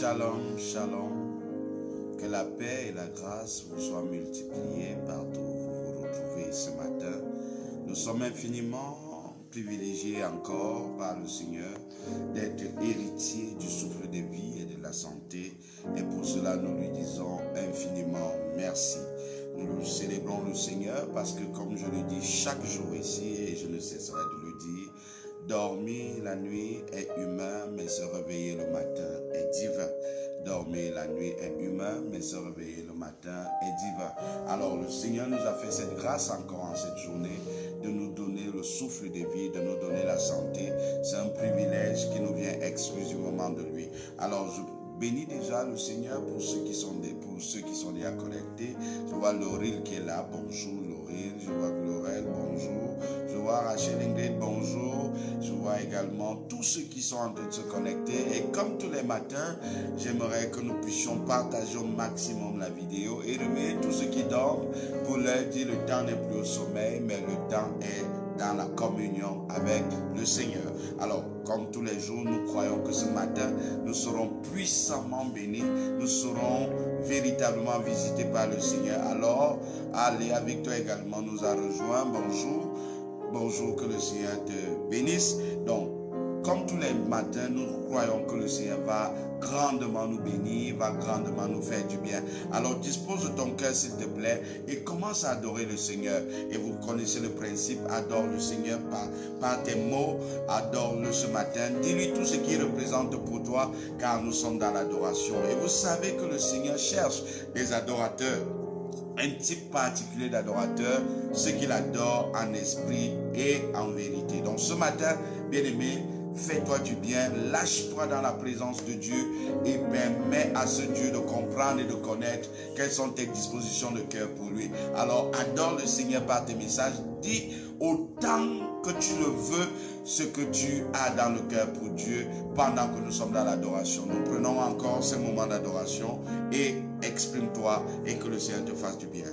Shalom, shalom. Que la paix et la grâce vous soient multipliées partout où vous vous retrouvez ce matin. Nous sommes infiniment privilégiés encore par le Seigneur d'être héritiers du souffle de vie et de la santé. Et pour cela, nous lui disons infiniment merci. Nous célébrons le Seigneur parce que, comme je le dis chaque jour ici, et je ne cesserai de le dire, dormir la nuit est humain, mais se réveiller le matin est divin. Dormir la nuit est humain, mais se réveiller le matin est divin. Alors le Seigneur nous a fait cette grâce encore en cette journée de nous donner le souffle de vie, de nous donner la santé. C'est un privilège qui nous vient exclusivement de lui. Alors je bénis déjà le Seigneur pour ceux qui sont déjà connectés. Je vois Lauril qui est là. Bonjour Lauril. Je vois Glorel. Bonjour. Je vois Rachel Ingrid. Bonjour. Je vois également tous ceux qui sont en train de se connecter. Et comme tous les matins, j'aimerais que nous puissions partager au maximum la vidéo et réveiller tous ceux qui dorment pour leur dire le temps n'est plus au sommeil, mais le temps est dans la communion avec le Seigneur. Alors, comme tous les jours, nous croyons que ce matin, nous serons puissamment bénis, nous serons véritablement visités par le Seigneur. Alors, Léa Victor également nous a rejoint. Bonjour. Bonjour, que le Seigneur te bénisse. Donc, comme tous les matins, nous croyons que le Seigneur va grandement nous bénir, va grandement nous faire du bien. Alors dispose de ton cœur s'il te plaît et commence à adorer le Seigneur. Et vous connaissez le principe, adore le Seigneur par tes mots, adore-le ce matin. Dis-lui tout ce qu'il représente pour toi, car nous sommes dans l'adoration. Et vous savez que le Seigneur cherche des adorateurs. Un type particulier d'adorateur, ceux qu'il adore en esprit et en vérité. Donc ce matin, bien-aimé, fais-toi du bien, lâche-toi dans la présence de Dieu et permets à ce Dieu de comprendre et de connaître quelles sont tes dispositions de cœur pour lui. Alors adore le Seigneur par tes messages, dis autant que tu le veux ce que tu as dans le cœur pour Dieu pendant que nous sommes dans l'adoration. Nous prenons encore ce moment d'adoration et exprime-toi et que le Seigneur te fasse du bien.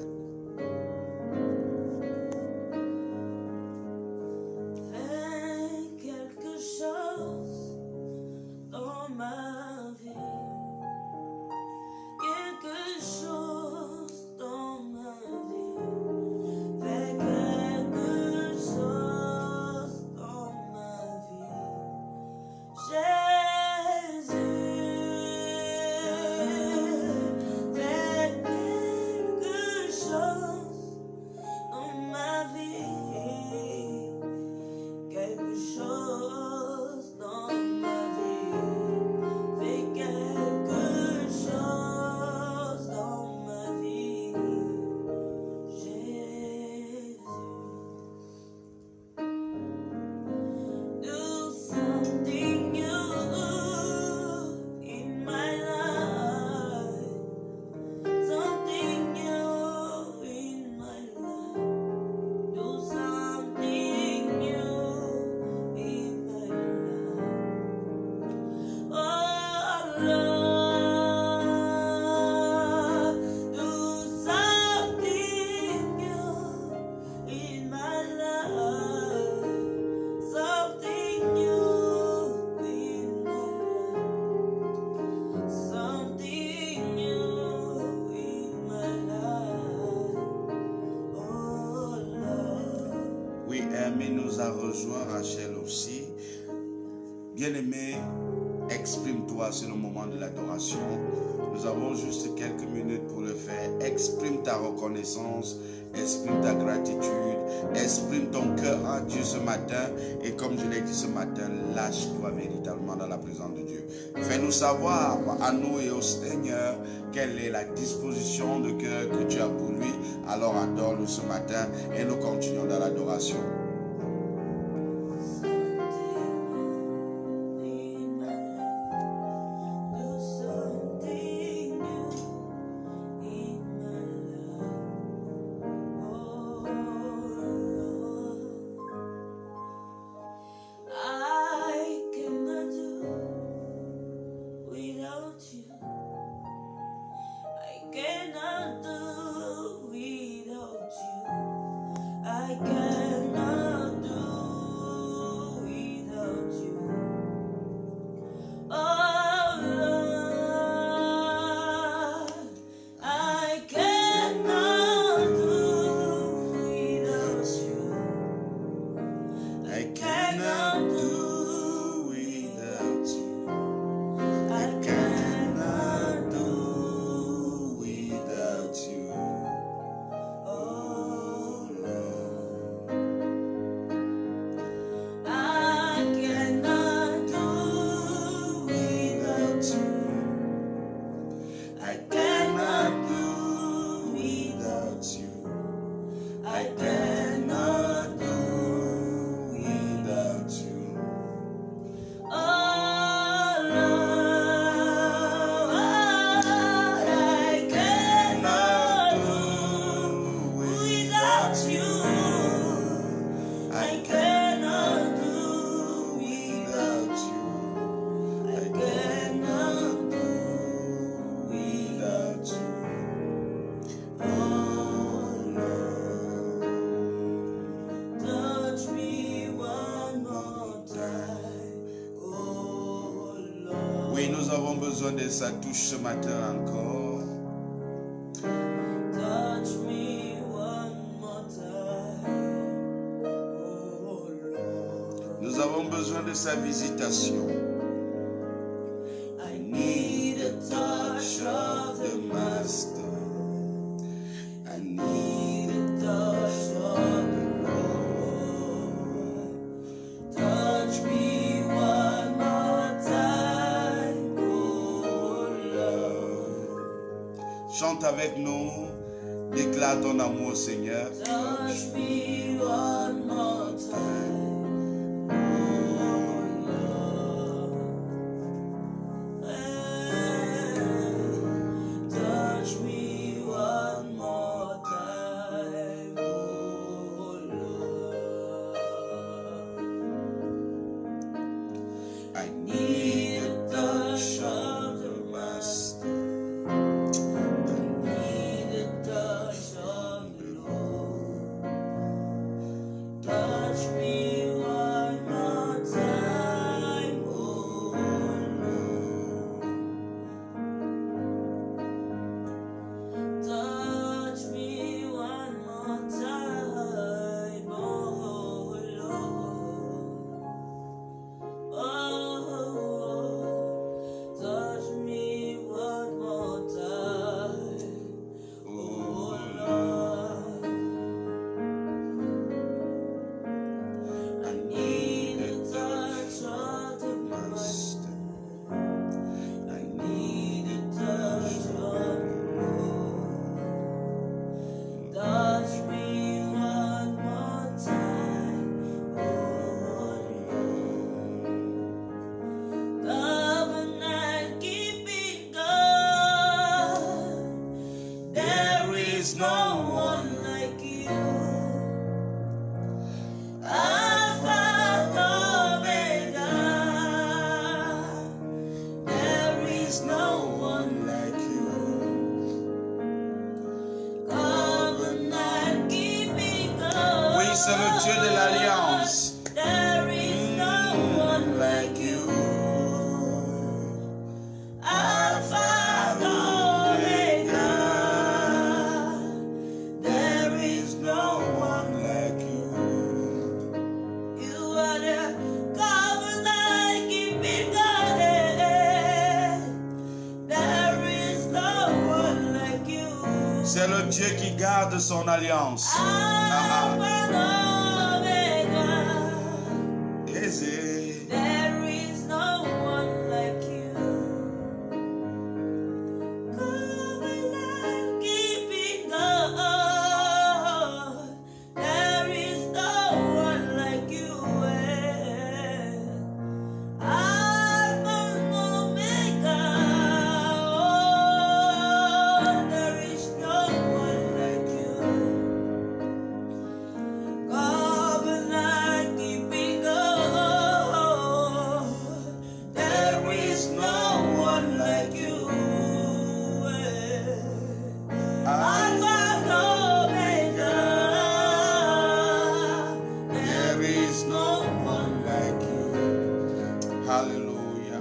Rejoint Rachel aussi. Bien-aimé, exprime-toi, c'est le moment de l'adoration. Nous avons juste quelques minutes pour le faire. Exprime ta reconnaissance, exprime ta gratitude, exprime ton cœur à Dieu ce matin. Et comme je l'ai dit ce matin, lâche-toi véritablement dans la présence de Dieu. Fais-nous savoir, à nous et au Seigneur, quelle est la disposition de cœur que tu as pour lui. Alors adore-le ce matin et nous continuons dans l'adoration. I cannot avons besoin de sa touche ce matin encore. Touch me one more time, oh Lord. Nous avons besoin de sa visitation. I need a touch of the Master. I need a touch of the Lord. Touch me one more time, oh Lord. Chante avec nous. Déclare ton amour, Seigneur. Touch me one more time. C'est le Dieu de l'alliance. There is no one like you. Alpha and Omega. There is no one like you. You are the covenant keeping God. There is no one like you. C'est le Dieu qui garde son alliance. There is no one like you. Covenant keeping God. There is no one like you. Alpha and Omega. Oh, there is no one like you. Covenant keeping God. There is no one like you. Alpha and Omega. There is no one like you. Alléluia.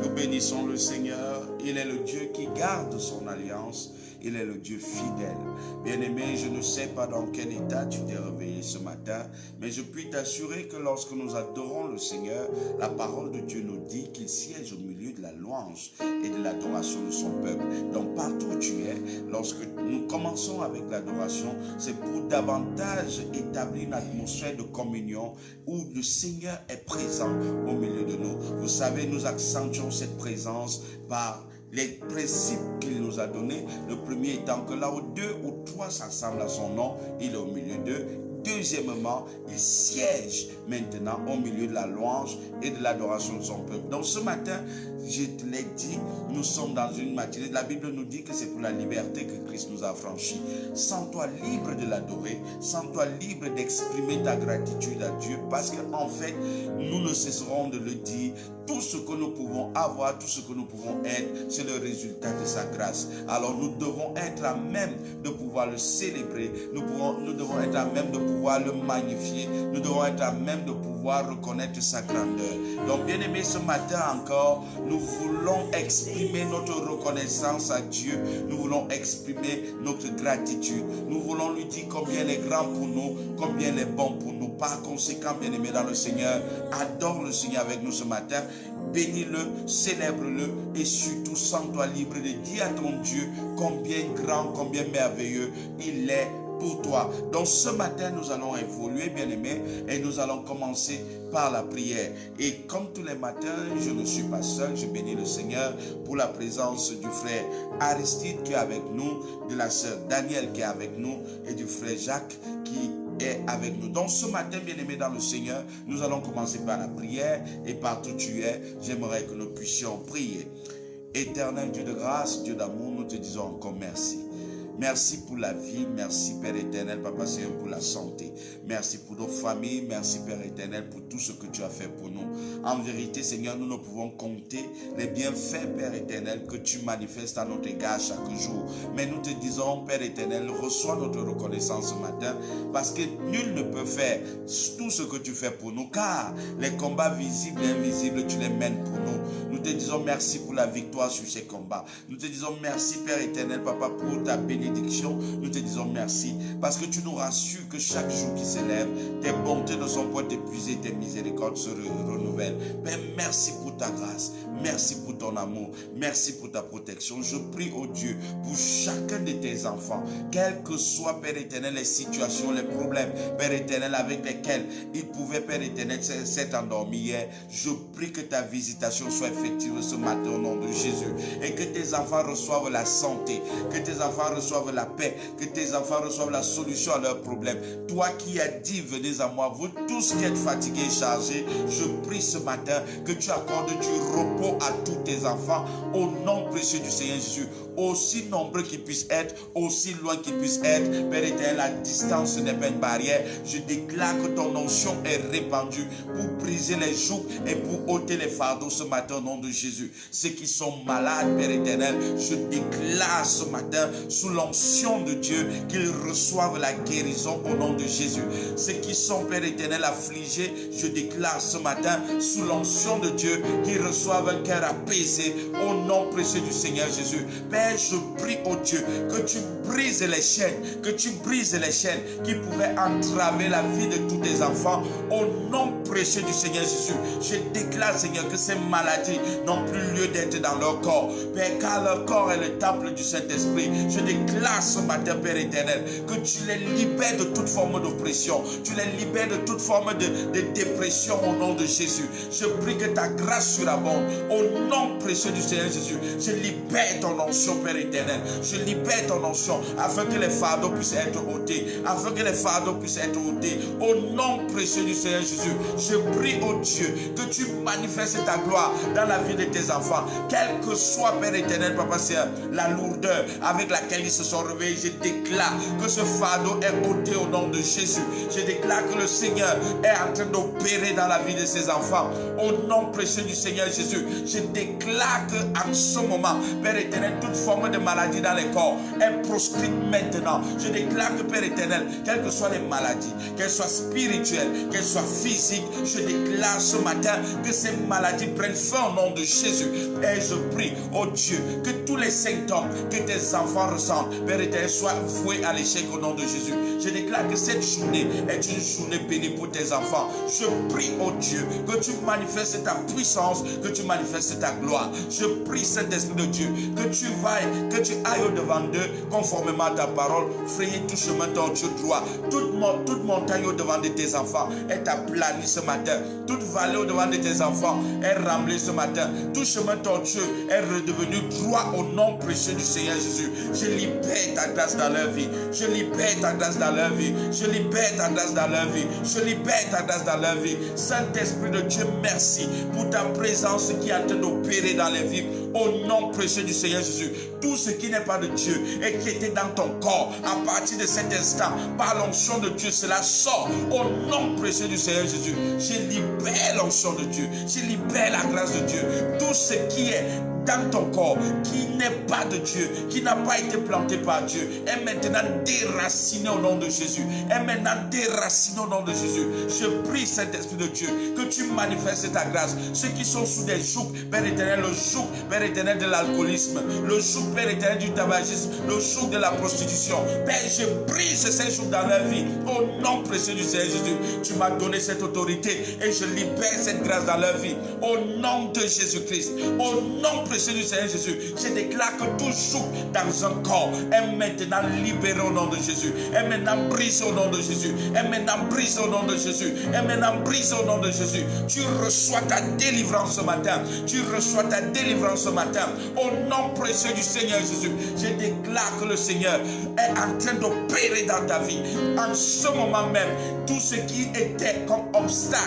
Nous bénissons le Seigneur. Il est le Dieu qui garde son alliance. Il est le Dieu fidèle. Bien-aimé, je ne sais pas dans quel état tu t'es réveillé ce matin, mais je puis t'assurer que lorsque nous adorons le Seigneur, la parole de Dieu nous dit qu'il siège au milieu de la louange et de l'adoration de son peuple. Donc partout où tu es, lorsque nous commençons avec l'adoration, c'est pour davantage établir une atmosphère de communion où le Seigneur est présent au milieu de nous. Vous savez, nous accentuons cette présence par les principes qu'il nous a donnés. Le premier étant que là où 2 ou 3 s'assemblent à son nom, il est au milieu d'eux. Deuxièmement, il siège maintenant au milieu de la louange et de l'adoration de son peuple. Donc ce matin, je te l'ai dit, nous sommes dans une matinée. La Bible nous dit que c'est pour la liberté que Christ nous a franchis. Sens-toi libre de l'adorer. Sens-toi libre d'exprimer ta gratitude à Dieu. Parce qu'en fait, nous ne cesserons de le dire. tout ce que nous pouvons avoir, tout ce que nous pouvons être, c'est le résultat de sa grâce. Alors nous devons être à même de pouvoir le célébrer, nous devons être à même de pouvoir le magnifier, nous devons être à même de pouvoir reconnaître sa grandeur. Donc bien aimé, ce matin encore, nous voulons exprimer notre reconnaissance à Dieu, nous voulons exprimer notre gratitude, nous voulons lui dire combien il est grand pour nous, combien il est bon pour nous. Par conséquent, bien aimé dans le Seigneur, adore le Seigneur avec nous ce matin, bénis-le, célèbre-le et surtout sens-toi libre de dire à ton Dieu combien grand, combien merveilleux il est pour toi. Donc ce matin, nous allons évoluer, bien-aimés, et nous allons commencer par la prière. Et comme tous les matins, je ne suis pas seul, je bénis le Seigneur pour la présence du frère Aristide qui est avec nous, de la sœur Danielle qui est avec nous et du frère Jacques qui est avec nous. Donc ce matin, bien-aimés dans le Seigneur, nous allons commencer par la prière et partout où tu es, j'aimerais que nous puissions prier. Éternel Dieu de grâce, Dieu d'amour, nous te disons encore merci. Merci pour la vie, merci Père éternel, Papa Seigneur, pour la santé. Merci pour nos familles, merci Père éternel pour tout ce que tu as fait pour nous. En vérité, Seigneur, nous ne pouvons compter les bienfaits, Père éternel, que tu manifestes à notre égard chaque jour. Mais nous te disons, Père éternel, reçois notre reconnaissance ce matin, parce que nul ne peut faire tout ce que tu fais pour nous, car les combats visibles et invisibles, tu les mènes pour nous. Nous te disons merci pour la victoire sur ces combats. Nous te disons merci, Père éternel, Papa, pour ta bénédiction. Nous te disons merci parce que tu nous rassures que chaque jour qui s'élève, tes bontés ne sont pas épuisées, tes miséricordes se renouvellent. Père, merci pour ta grâce, merci pour ton amour, merci pour ta protection. Je prie au Dieu pour chacun de tes enfants, quelles que soient, Père éternel, les situations, les problèmes, Père éternel, avec lesquels ils pouvaient, Père éternel, s'être endormis hier. Je prie que ta visitation soit effective ce matin au nom de Jésus et que tes enfants reçoivent la santé, que tes enfants reçoivent la paix, que tes enfants reçoivent la solution à leurs problèmes. Toi qui as dit, venez à moi, vous tous qui êtes fatigués et chargés, je prie ce matin que tu accordes du repos à tous tes enfants au nom précieux du Seigneur Jésus. Aussi nombreux qu'ils puissent être, aussi loin qu'ils puissent être, Père éternel, la distance n'est pas une barrière. Je déclare que ton onction est répandue pour briser les jougs et pour ôter les fardeaux ce matin au nom de Jésus. Ceux qui sont malades, Père éternel, je déclare ce matin sous l'onction de Dieu qu'ils reçoivent la guérison au nom de Jésus. Ceux qui sont, Père éternel, affligés, je déclare ce matin sous l'onction de Dieu qu'ils reçoivent un cœur apaisé au nom précieux du Seigneur Jésus. Père, je prie au Dieu que tu brises les chaînes, que tu brises les chaînes qui pouvaient entraver la vie de tous tes enfants au nom précieux du Seigneur Jésus. Je déclare, Seigneur, que ces maladies n'ont plus lieu d'être dans leur corps, Père, car leur corps est le temple du Saint-Esprit. Je déclare ce matin, Père éternel, que tu les libères de toute forme d'oppression, tu les libères de toute forme de dépression au nom de Jésus. Je prie que ta grâce surabonde au nom précieux du Seigneur Jésus. Je libère ton onction, Père éternel. Je libère ton onction afin que les fardeaux puissent être ôtés, afin que les fardeaux puissent être ôtés au nom précieux du Seigneur Jésus. Je prie au Dieu que tu manifestes ta gloire dans la vie de tes enfants, quel que soit, Père éternel, Papa Seigneur, la lourdeur avec laquelle ils se sont réveillés. Je déclare que ce fardeau est ôté au nom de Jésus. Je déclare que le Seigneur est en train d'opérer dans la vie de ses enfants au nom précieux du Seigneur Jésus. Je déclare qu'en ce moment, Père éternel, toute forme de maladie dans les corps est proscrite maintenant. Je déclare que, Père éternel, quelles que soient les maladies, qu'elles soient spirituelles, qu'elles soient physiques, je déclare ce matin que ces maladies prennent fin au nom de Jésus. Et je prie au Dieu que tous les symptômes que tes enfants ressentent, Père éternel, soient voués à l'échec au nom de Jésus. Je déclare que cette journée est une journée bénie pour tes enfants. Je prie au Dieu que tu manifestes ta puissance, que tu manifestes ta gloire. Je prie, Saint-Esprit de Dieu, que tu ailles au-devant d'eux conformément à ta parole, frayer tout chemin tortueux droit. Toute montagne au-devant de tes enfants est aplanie ce matin. Toute vallée au-devant de tes enfants est remplie ce matin. Tout chemin tortueux est redevenu droit au nom précieux du Seigneur Jésus. Je libère ta grâce dans leur vie. Je libère ta grâce dans leur vie. Je libère ta grâce dans leur vie. Je libère ta grâce dans leur vie. Saint-Esprit de Dieu, merci pour ta présence qui est en train d'opérer dans les vies Au nom précieux du Seigneur Jésus, tout ce qui n'est pas de Dieu et qui était dans ton corps, à partir de cet instant, par l'onction de Dieu, cela sort. Au nom précieux du Seigneur Jésus, je libère l'onction de Dieu, je libère la grâce de Dieu. Tout ce qui est dans ton corps, qui n'est pas de Dieu, qui n'a pas été planté par Dieu, est maintenant déraciné au nom de Jésus. Est maintenant déraciné au nom de Jésus. Je prie, Saint-Esprit de Dieu, que tu manifestes ta grâce. Ceux qui sont sous des jougs, Père éternel, le joug, Père éternel, de l'alcoolisme, le joug, Père éternel, du tabagisme, le joug de la prostitution. Père, je brise ces jougs dans leur vie. Au nom précieux du Seigneur Jésus, tu m'as donné cette autorité et je libère cette grâce dans leur vie. Au nom de Jésus-Christ, au nom précieux du Seigneur Jésus, je déclare que tout joug dans un corps est maintenant libéré au nom de Jésus, est maintenant brisé au nom de Jésus, est maintenant brisé au nom de Jésus, est maintenant brisé au nom de Jésus. Tu reçois ta délivrance ce matin, tu reçois ta délivrance ce matin, au nom précieux du Seigneur Jésus. Je déclare que le Seigneur est en train d'opérer dans ta vie. En ce moment même, tout ce qui était comme obstacle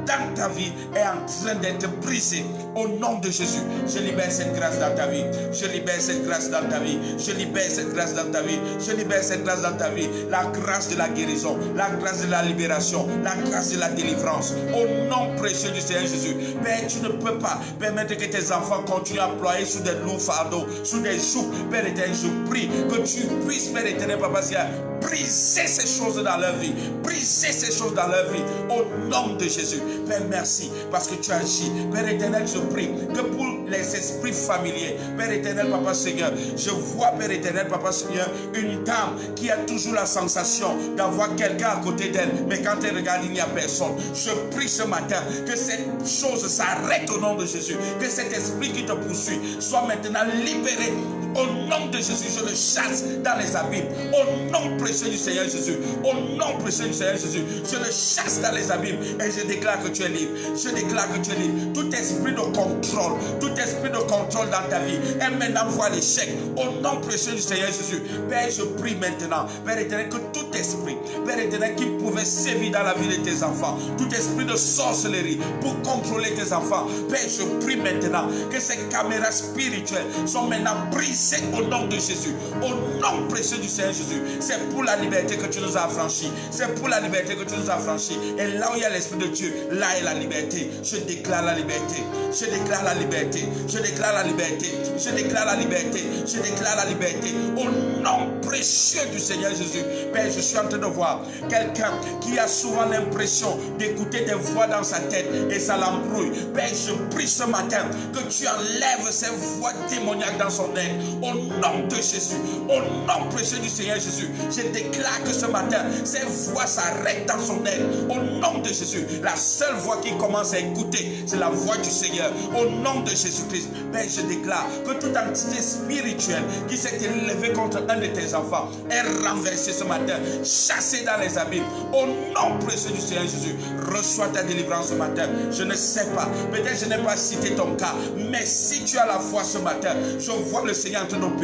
dans ta vie est en train d'être brisé au nom de Jésus. Je libère cette grâce dans ta vie. Je libère cette grâce dans ta vie. Je libère cette grâce dans ta vie. Je libère cette grâce dans ta vie. La grâce de la guérison, la grâce de la libération, la grâce de la délivrance. Au nom précieux du Seigneur Jésus. Père, tu ne peux pas permettre que tes enfants continuent à ployer sous des lourds fardeaux, sous des jougs. Père éternel, je prie que tu puisses, Père éternel, Papa Seigneur, briser ces choses dans leur vie. Briser ces choses dans leur vie. Au nom de Jésus. Père, merci parce que tu agis. Père éternel, je prie que pour les esprits familiers, Père éternel, Papa Seigneur, je vois, Père éternel, Papa Seigneur, une dame qui a toujours la sensation d'avoir quelqu'un à côté d'elle, mais quand elle regarde, il n'y a personne. Je prie ce matin que cette chose s'arrête au nom de Jésus, que cet esprit qui te poursuit soit maintenant libéré. Au nom de Jésus, je le chasse dans les abîmes. Au nom précieux du Seigneur Jésus, au nom précieux du Seigneur Jésus, je le chasse dans les abîmes et je déclare que tu es libre. Je déclare que tu es libre. Tout esprit de contrôle, tout esprit de contrôle dans ta vie est maintenant voie l'échec. Au nom précieux du Seigneur Jésus, Père, je prie maintenant, Père éternel, que tout esprit, Père éternel, qui pouvait sévir dans la vie de tes enfants, tout esprit de sorcellerie pour contrôler tes enfants, Père, je prie maintenant que ces caméras spirituelles sont maintenant brisées au nom de Jésus. Au nom précieux du Seigneur Jésus. C'est pour la liberté que tu nous as affranchis. C'est pour la liberté que tu nous as affranchis. Et là où il y a l'Esprit de Dieu, là est la liberté. Je déclare la liberté. Je déclare la liberté. Je déclare la liberté. Je déclare la liberté. Je déclare la liberté. Au nom précieux du Seigneur Jésus. Père, je suis en train de voir quelqu'un qui a souvent l'impression d'écouter des voix dans sa tête et ça l'embrouille. Père, je prie ce matin que tu enlèves ces voix démoniaques dans son être. Au nom de Jésus, au nom précieux du Seigneur Jésus, je déclare que ce matin, ces voix s'arrêtent dans son être. Au nom de Jésus, la seule voix qui commence à écouter, c'est la voix du Seigneur. Au nom de Jésus-Christ, Père, je déclare que toute entité spirituelle qui s'est élevée contre un de tes enfants est renversée ce matin, chassée dans les abîmes. Au nom précieux du Seigneur Jésus, reçois ta délivrance ce matin. Je ne sais pas, peut-être je n'ai pas cité ton cas, mais si tu as la foi ce matin, je vois le Seigneur en train d'opérer.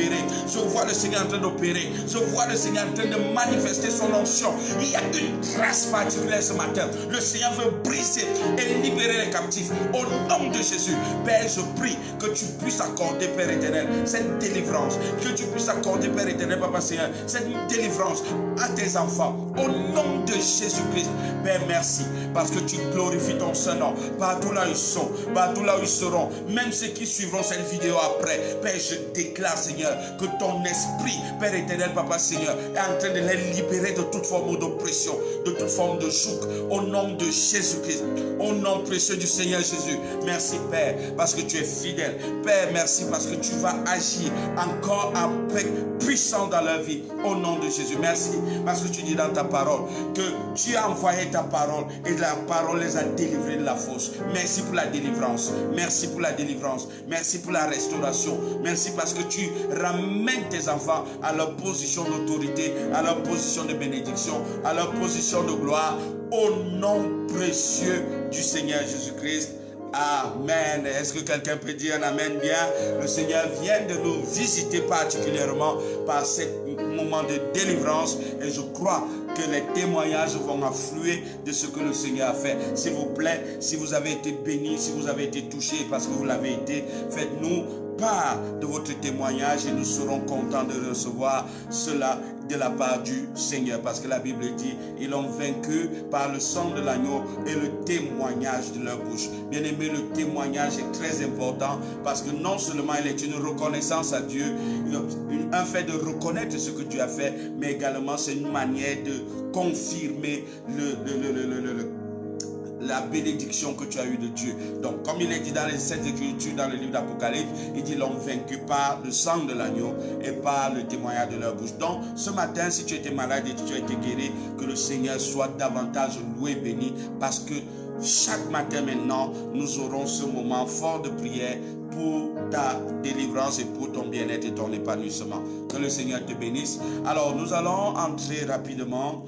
Je vois le Seigneur en train d'opérer. Je vois le Seigneur en train de manifester son onction. Il y a une grâce particulière ce matin. Le Seigneur veut briser et libérer les captifs. Au nom de Jésus, Père, je prie que tu puisses accorder, Père éternel, cette délivrance. Que tu puisses accorder, Père éternel, Papa Seigneur, cette délivrance à tes enfants. Au nom de Jésus-Christ, Père, merci parce que tu glorifies ton Saint-Nom. Partout là où ils sont, partout là où ils seront, même ceux qui suivront cette vidéo après, Père, je déclare, Seigneur, que ton esprit, Père éternel, Papa Seigneur, est en train de les libérer de toute forme d'oppression, de toute forme de joug, au nom de Jésus-Christ, au nom précieux du Seigneur Jésus. Merci, Père, parce que tu es fidèle. Père, merci parce que tu vas agir encore avec puissance dans leur vie, au nom de Jésus. Merci parce que tu dis dans ta parole que tu as envoyé ta parole et la parole les a délivrés de la fosse. Merci pour la délivrance. Merci pour la délivrance. Merci pour la restauration. Merci parce que tu ramènes tes enfants à leur position d'autorité, à leur position de bénédiction, à leur position de gloire, au nom précieux du Seigneur Jésus-Christ. Amen. Est-ce que quelqu'un peut dire un amen bien? Le Seigneur vient de nous visiter particulièrement par ce moment de délivrance et je crois que les témoignages vont affluer de ce que le Seigneur a fait. S'il vous plaît, si vous avez été béni, si vous avez été touché parce que vous l'avez été, faites-nous part de votre témoignage et nous serons contents de recevoir cela de la part du Seigneur, parce que la Bible dit, ils l'ont vaincu par le sang de l'agneau et le témoignage de leur bouche. Bien aimé, le témoignage est très important, parce que non seulement il est une reconnaissance à Dieu, un fait de reconnaître ce que Dieu a fait, mais également c'est une manière de confirmer la bénédiction que tu as eue de Dieu. Donc, comme il est dit dans les 7 Écritures, dans le livre d'Apocalypse, il dit, l'ont vaincu par le sang de l'agneau et par le témoignage de leur bouche. Donc, ce matin, si tu étais malade et tu as été guéri, que le Seigneur soit davantage loué et béni, parce que chaque matin maintenant, nous aurons ce moment fort de prière pour ta délivrance et pour ton bien-être et ton épanouissement. Que le Seigneur te bénisse. Alors, nous allons entrer rapidement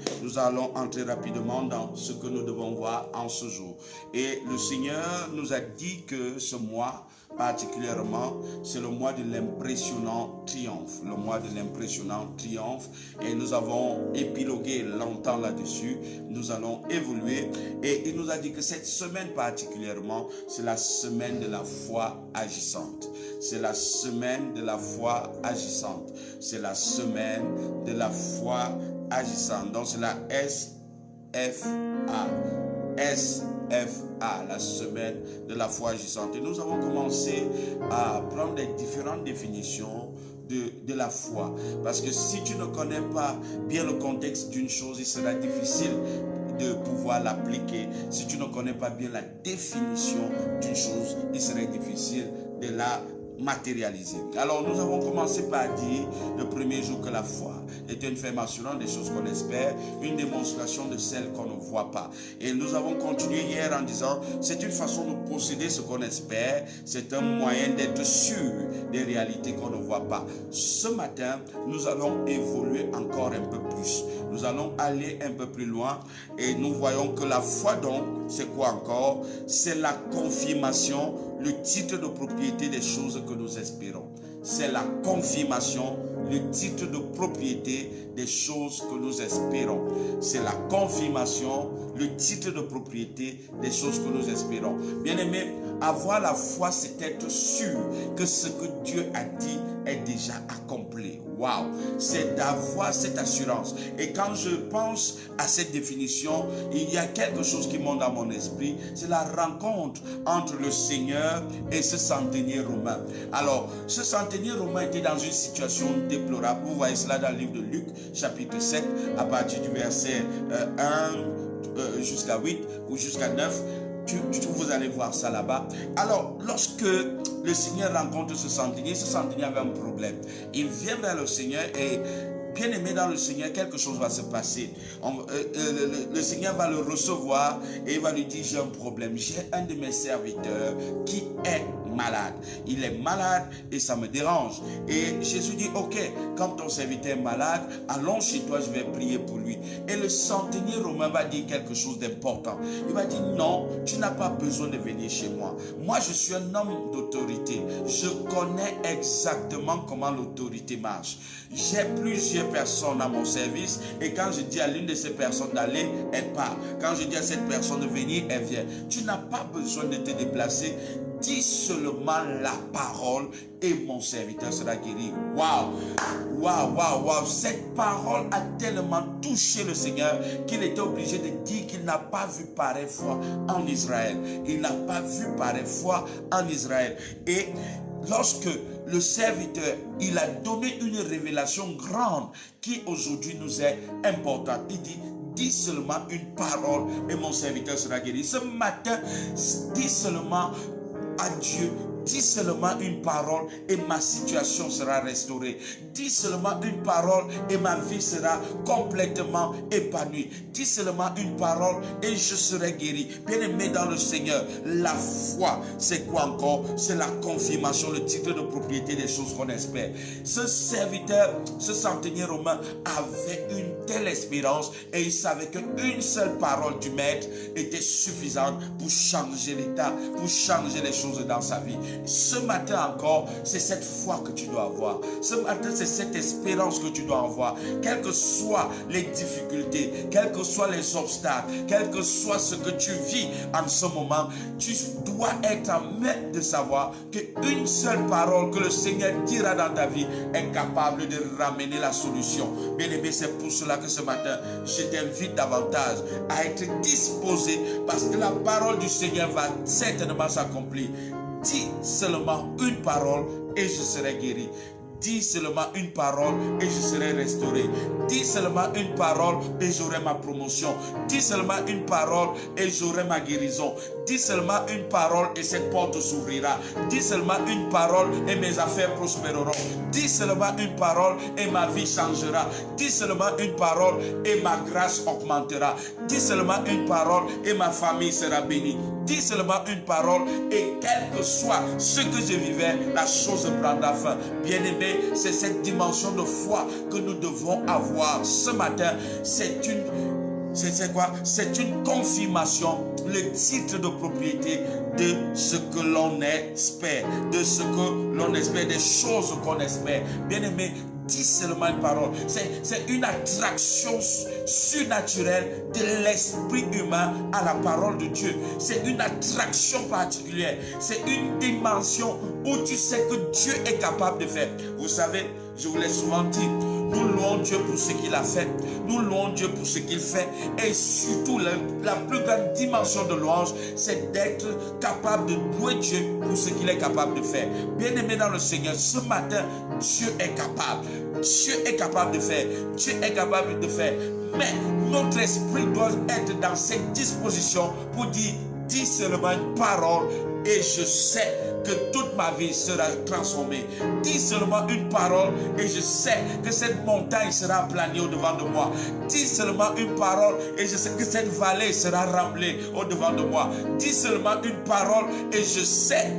dans ce que nous devons voir en ce jour. Et le Seigneur nous a dit que ce mois, particulièrement, c'est le mois de l'impressionnant triomphe. Le mois de l'impressionnant triomphe. Et nous avons épilogué longtemps là-dessus. Nous allons évoluer. Et il nous a dit que cette semaine particulièrement, c'est la semaine de la foi agissante. C'est la semaine de la foi agissante. C'est la semaine de la foi agissante. Donc c'est la SFA. SFA, la semaine de la foi agissante. Et nous avons commencé à prendre les différentes définitions de la foi. Parce que si tu ne connais pas bien le contexte d'une chose, il sera difficile de pouvoir l'appliquer. Si tu ne connais pas bien la définition d'une chose, il serait difficile de la matérialiser. Alors nous avons commencé par dire le premier jour que la foi est une affirmation des choses qu'on espère, une démonstration de celles qu'on ne voit pas. Et nous avons continué hier en disant c'est une façon de posséder ce qu'on espère, c'est un moyen d'être sûr des réalités qu'on ne voit pas. Ce matin, nous allons évoluer encore un peu plus. Nous allons aller un peu plus loin et nous voyons que la foi donc, c'est quoi encore? C'est la confirmation, le titre de propriété des choses que nous espérons. C'est la confirmation, le titre de propriété des choses que nous espérons. C'est la confirmation, le titre de propriété des choses que nous espérons. Bien-aimé, avoir la foi, c'est être sûr que ce que Dieu a dit est déjà accompli. Waouh! C'est d'avoir cette assurance. Et quand je pense à cette définition, il y a quelque chose qui monte dans mon esprit. C'est la rencontre entre le Seigneur et ce centenier romain. Alors, ce centenier romain était dans une situation déplorable. Vous voyez cela dans le livre de Luc, chapitre 7, à partir du verset 1 jusqu'à 8 ou jusqu'à 9. Vous allez voir ça là-bas. Alors, lorsque le Seigneur rencontre ce centenier avait un problème. Il vient vers le Seigneur et, bien aimé dans le Seigneur, quelque chose va se passer. Le Seigneur va le recevoir et il va lui dire, j'ai un problème. J'ai un de mes serviteurs qui est malade. Il est malade et ça me dérange. Et Jésus dit, ok, quand ton serviteur est malade, allons chez toi, je vais prier pour lui. Et le centenier romain va dire quelque chose d'important. Il va dire, non, tu n'as pas besoin de venir chez moi. Moi, je suis un homme d'autorité. Je connais exactement comment l'autorité marche. J'ai plusieurs personnes à mon service et quand je dis à l'une de ces personnes d'aller, elle part. Quand je dis à cette personne de venir, elle vient. Tu n'as pas besoin de te déplacer. Dis seulement la parole et mon serviteur sera guéri. Waouh! Waouh, waouh, waouh! Cette parole a tellement touché le Seigneur qu'il était obligé de dire qu'il n'a pas vu pareille foi en Israël. Il n'a pas vu pareille foi en Israël. Et lorsque le serviteur, il a donné une révélation grande qui aujourd'hui nous est importante. Il dit, dis seulement une parole et mon serviteur sera guéri. Ce matin, dis seulement à Dieu, dis seulement une parole et ma situation sera restaurée. Dis seulement une parole et ma vie sera complètement épanouie. Dis seulement une parole et je serai guéri. Bien-aimé dans le Seigneur, la foi, c'est quoi encore? C'est la confirmation, le titre de propriété des choses qu'on espère. Ce serviteur, ce centenier romain avait une telle espérance et il savait qu'une seule parole du maître était suffisante pour changer l'état, pour changer les choses dans sa vie. Ce matin encore, c'est cette foi que tu dois avoir. Ce matin, c'est cette espérance que tu dois avoir. Quelles que soient les difficultés, quels que soient les obstacles, quel que soit ce que tu vis en ce moment, tu dois être en mesure de savoir qu'une seule parole que le Seigneur dira dans ta vie est capable de ramener la solution. Bien-aimé, c'est pour cela que ce matin, je t'invite davantage à être disposé parce que la parole du Seigneur va certainement s'accomplir. Dis seulement une parole et je serai guéri. Dis seulement une parole et je serai restauré. Dis seulement une parole et j'aurai ma promotion. Dis seulement une parole et j'aurai ma guérison. Dis seulement une parole et cette porte s'ouvrira. Dis seulement une parole et mes affaires prospéreront. Dis seulement une parole et ma vie changera. Dis seulement une parole et ma grâce augmentera. Dis seulement une parole et ma famille sera bénie. Dis seulement une parole et quel que soit ce que je vivais, la chose prendra fin. Bien-aimé, c'est cette dimension de foi que nous devons avoir ce matin. C'est une confirmation, le titre de propriété de ce que l'on espère, des choses qu'on espère. Bien-aimé, dis seulement une parole. C'est une attraction surnaturelle de l'esprit humain à la parole de Dieu. C'est une attraction particulière. C'est une dimension où tu sais que Dieu est capable de faire. Vous savez, je vous l'ai souvent dit, nous louons Dieu pour ce qu'il a fait. Nous louons Dieu pour ce qu'il fait. Et surtout, la plus grande dimension de louange, c'est d'être capable de louer Dieu pour ce qu'il est capable de faire. Bien-aimé dans le Seigneur, ce matin, Dieu est capable. Dieu est capable de faire. Dieu est capable de faire. Mais notre esprit doit être dans cette disposition pour dire, dis seulement une parole et je sais que toute ma vie sera transformée. Dis seulement une parole et je sais que cette montagne sera aplanie au-devant de moi. Dis seulement une parole et je sais que cette vallée sera remplie au-devant de moi. Dis seulement une parole et je sais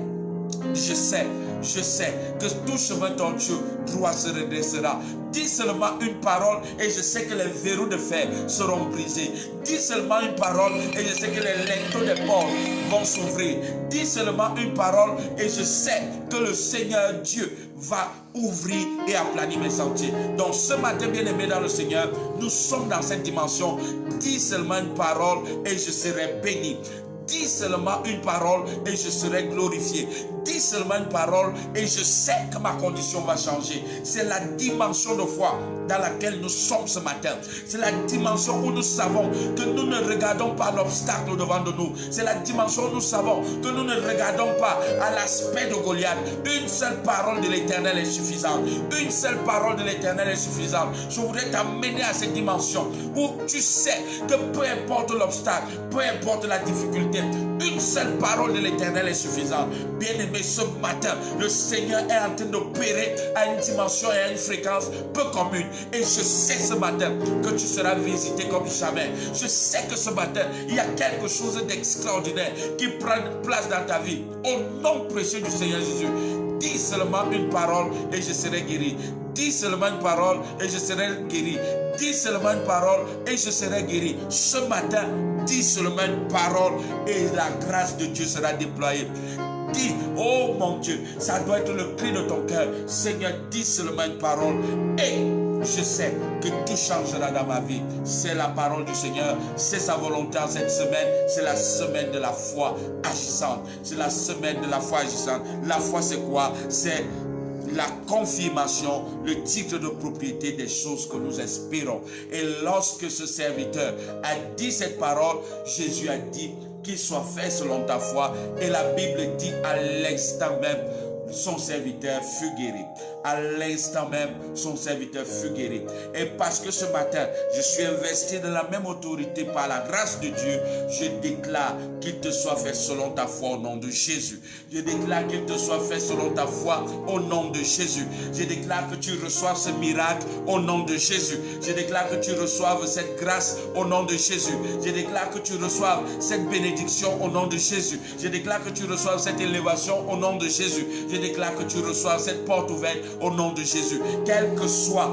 que tout chemin tortueux droit se redressera. Dis seulement une parole et je sais que les verrous de fer seront brisés. Dis seulement une parole et je sais que les linteaux des portes vont s'ouvrir. Dis seulement une parole et je sais que le Seigneur Dieu va ouvrir et aplanir mes sentiers. Donc ce matin, bien-aimé dans le Seigneur, nous sommes dans cette dimension. Dis seulement une parole et je serai béni. Dis seulement une parole et je serai glorifié. Dis seulement une parole et je sais que ma condition va changer. C'est la dimension de foi dans laquelle nous sommes ce matin. C'est la dimension où nous savons que nous ne regardons pas l'obstacle devant de nous. C'est la dimension où nous savons que nous ne regardons pas à l'aspect de Goliath. Une seule parole de l'Éternel est suffisante. Une seule parole de l'Éternel est suffisante. Je voudrais t'amener à cette dimension où tu sais que peu importe l'obstacle, peu importe la difficulté, une seule parole de l'Éternel est suffisante. Bien-aimé, ce matin, le Seigneur est en train d'opérer à une dimension et à une fréquence peu commune. Et je sais ce matin que tu seras visité comme jamais. Je sais que ce matin, il y a quelque chose d'extraordinaire qui prend place dans ta vie. Au nom précieux du Seigneur Jésus, dis seulement une parole et je serai guéri. Dis seulement une parole et je serai guéri. Dis seulement une parole et je serai guéri. Ce matin, dis seulement une parole et la grâce de Dieu sera déployée. Dis, oh mon Dieu, ça doit être le cri de ton cœur. Seigneur, dis seulement une parole et je sais que tout changera dans ma vie. C'est la parole du Seigneur, c'est sa volonté en cette semaine. C'est la semaine de la foi agissante. C'est la semaine de la foi agissante. La foi, c'est quoi? C'est la confirmation, le titre de propriété des choses que nous espérons. Et lorsque ce serviteur a dit cette parole, Jésus a dit qu'il soit fait selon ta foi. Et la Bible dit à l'instant même, son serviteur fut guéri. À l'instant même, son serviteur fut guéri. Et parce que ce matin, je suis investi de la même autorité par la grâce de Dieu, je déclare qu'il te soit fait selon ta foi au nom de Jésus. Je déclare qu'il te soit fait selon ta foi au nom de Jésus. Je déclare que tu reçoives ce miracle au nom de Jésus. Je déclare que tu reçoives cette grâce au nom de Jésus. Je déclare que tu reçoives cette bénédiction au nom de Jésus. Je déclare que tu reçoives cette élévation au nom de Jésus. Je Je déclare que tu reçois cette porte ouverte au nom de Jésus. Quel que soit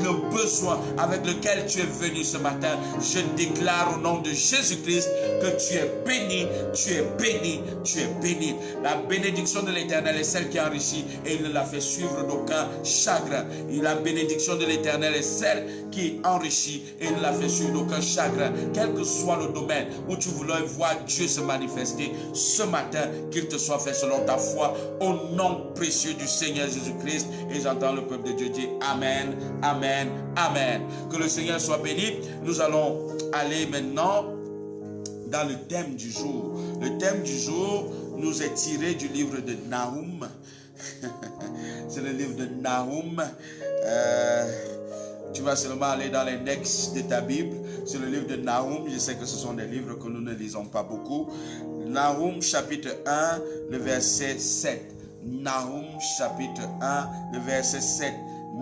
le besoin avec lequel tu es venu ce matin, je déclare au nom de Jésus-Christ que tu es béni, tu es béni, tu es béni. La bénédiction de l'Éternel est celle qui enrichit et il ne la fait suivre d'aucun chagrin. Et la bénédiction de l'Éternel est celle qui enrichit et ne la fait suivre d'aucun chagrin. Quel que soit le domaine où tu voulais voir Dieu se manifester, ce matin, qu'il te soit fait selon ta foi, au nom précieux du Seigneur Jésus-Christ. Et j'entends le peuple de Dieu dire Amen, Amen, Amen. Que le Seigneur soit béni. Nous allons aller maintenant dans le thème du jour. Le thème du jour nous est tiré du livre de Nahum. C'est le livre de Nahum. Tu vas seulement aller dans l'index de ta Bible. C'est le livre de Nahum. Je sais que ce sont des livres que nous ne lisons pas beaucoup. Nahum chapitre 1, le verset 7. Nahum chapitre 1, le verset 7.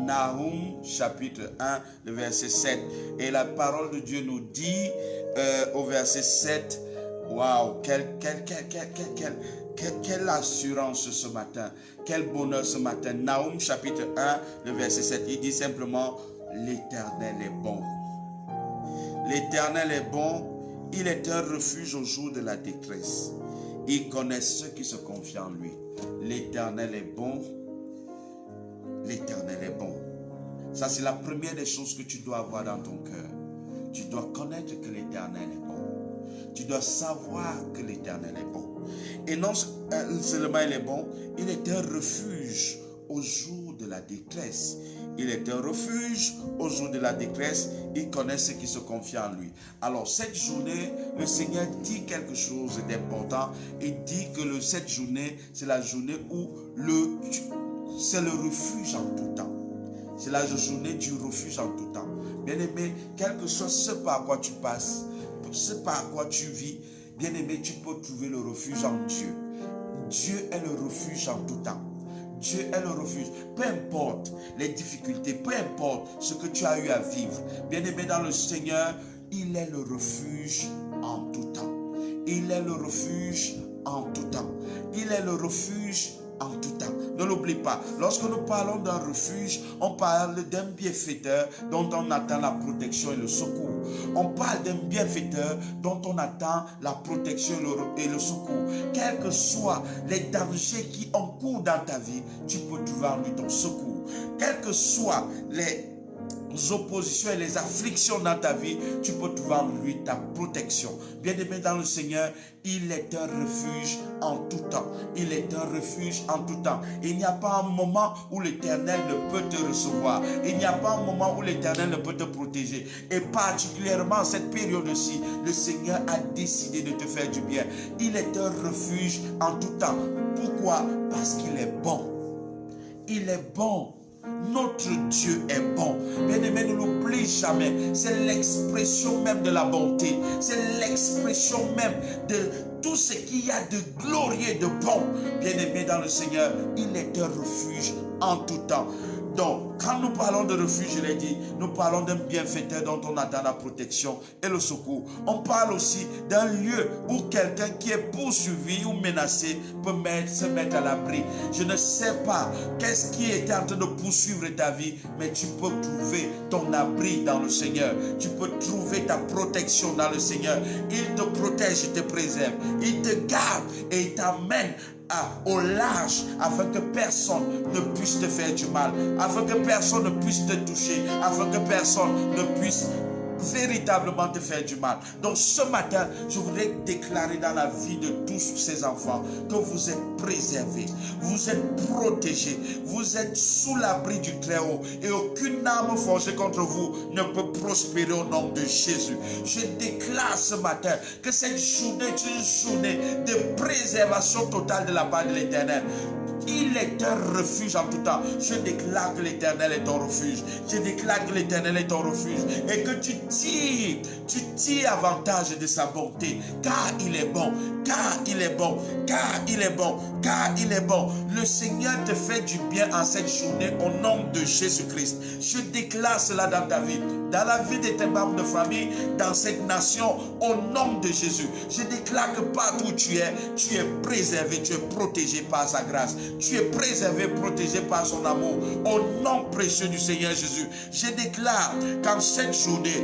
Nahum chapitre 1, le verset 7. Et la parole de Dieu nous dit au verset 7, waouh, quelle assurance ce matin, quel bonheur ce matin. Nahum chapitre 1, le verset 7, il dit simplement, l'Éternel est bon. L'Éternel est bon, il est un refuge au jour de la détresse. Il connaît ceux qui se confient en lui. L'Éternel est bon, l'Éternel est bon. Ça, c'est la première des choses que tu dois avoir dans ton cœur. Tu dois connaître que l'Éternel est bon. Tu dois savoir que l'Éternel est bon. Et non seulement il est bon, il est un refuge au jour de la détresse. Il est un refuge au jour de la détresse. Il connaît ceux qui se confient en lui. Alors cette journée, le Seigneur dit quelque chose d'important. Il dit que cette journée, c'est la journée où c'est le refuge en tout temps. C'est la journée du refuge en tout temps. Bien-aimé, quel que soit ce par quoi tu passes, ce par quoi tu vis, bien-aimé, tu peux trouver le refuge en Dieu. Dieu est le refuge en tout temps. Dieu est le refuge. Peu importe les difficultés, peu importe ce que tu as eu à vivre. Bien-aimé dans le Seigneur, il est le refuge en tout temps. Il est le refuge en tout temps. Il est le refuge en tout temps. Ne l'oublie pas. Lorsque nous parlons d'un refuge, on parle d'un bienfaiteur dont on attend la protection et le secours. On parle d'un bienfaiteur dont on attend la protection et le secours. Quels que soient les dangers qui encourent dans ta vie, tu peux trouver en lui ton secours. Quels que soient les oppositions et les afflictions dans ta vie, tu peux trouver en lui ta protection. Bien-aimé dans le Seigneur, il est un refuge en tout temps. Il est un refuge en tout temps. Il n'y a pas un moment où l'Éternel ne peut te recevoir. Il n'y a pas un moment où l'Éternel ne peut te protéger. Et particulièrement en cette période-ci, le Seigneur a décidé de te faire du bien. Il est un refuge en tout temps. Pourquoi? Parce qu'il est bon. Il est bon. Notre Dieu est bon. Bien-aimé, ne l'oublie jamais. C'est l'expression même de la bonté. C'est l'expression même de tout ce qu'il y a de glorieux, de bon. Bien-aimé dans le Seigneur, il est un refuge en tout temps. Donc, quand nous parlons de refuge, je l'ai dit, nous parlons d'un bienfaiteur dont on attend la protection et le secours. On parle aussi d'un lieu où quelqu'un qui est poursuivi ou menacé peut se mettre à l'abri. Je ne sais pas qu'est-ce qui est en train de poursuivre ta vie, mais tu peux trouver ton abri dans le Seigneur. Tu peux trouver ta protection dans le Seigneur. Il te protège, il te préserve. Il te garde et il t'amène au large, afin que personne ne puisse te faire du mal, afin que personne ne puisse te toucher, afin que personne ne puisse véritablement te faire du mal. Donc ce matin, je voudrais déclarer dans la vie de tous ces enfants que vous êtes préservés, vous êtes protégés, vous êtes sous l'abri du Très-Haut et aucune arme forgée contre vous ne peut prospérer au nom de Jésus. Je déclare ce matin que cette journée est une journée de préservation totale de la part de l'Éternel. Il est un refuge en tout temps. Je déclare que l'Éternel est ton refuge. Je déclare que l'Éternel est ton refuge et que tu tires avantage de sa bonté, car il est bon, car il est bon, car il est bon, car il est bon. Le Seigneur te fait du bien en cette journée au nom de Jésus-Christ. Je déclare cela dans ta vie, dans la vie de tes membres de famille, dans cette nation, au nom de Jésus. Je déclare que partout où tu es préservé, tu es protégé par sa grâce. Tu es préservé, protégé par son amour. Au nom précieux du Seigneur Jésus, je déclare qu'en cette journée,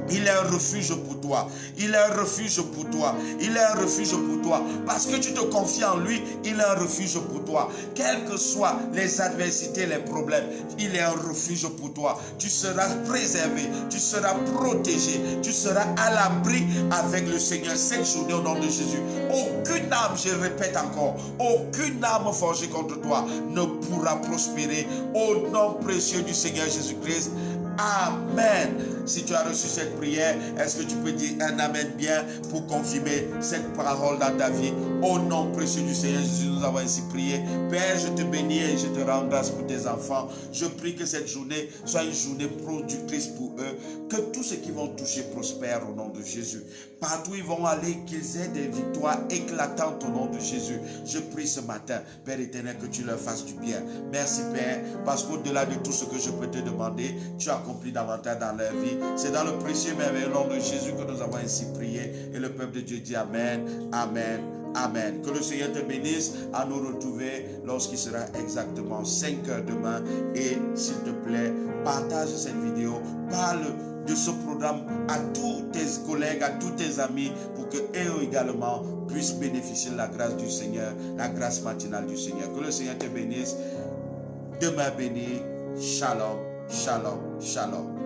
il est un refuge pour toi. Il est un refuge pour toi. Il est un refuge pour toi. Parce que tu te confies en lui, il est un refuge pour toi. Quelles que soient les adversités, les problèmes, il est un refuge pour toi. Tu seras préservé, tu seras protégé, tu seras à l'abri avec le Seigneur cette journée au nom de Jésus. Aucune âme, je répète encore, aucune âme forgée contre toi ne pourra prospérer au nom précieux du Seigneur Jésus-Christ. Amen. Si tu as reçu cette prière, est-ce que tu peux dire un amen bien pour confirmer cette parole dans ta vie? Au nom précieux du Seigneur Jésus, nous avons ainsi prié. Père, je te bénis et je te rends grâce pour tes enfants. Je prie que cette journée soit une journée productrice pour eux. Que tout ce qu'ils vont toucher prospère au nom de Jésus. Partout où ils vont aller, qu'ils aient des victoires éclatantes au nom de Jésus. Je prie ce matin, Père éternel, que tu leur fasses du bien. Merci Père, parce qu'au-delà de tout ce que je peux te demander, tu accomplis davantage dans leur vie. C'est dans le précieux merveilleux nom de Jésus que nous avons ainsi prié. Et le peuple de Dieu dit Amen, Amen, Amen. Que le Seigneur te bénisse à nous retrouver lorsqu'il sera exactement 5 heures demain. Et s'il te plaît, partage cette vidéo, parle de ce programme à tous tes collègues, à tous tes amis, pour que eux également puissent bénéficier de la grâce du Seigneur, la grâce matinale du Seigneur. Que le Seigneur te bénisse. Demain béni. Shalom, shalom, shalom.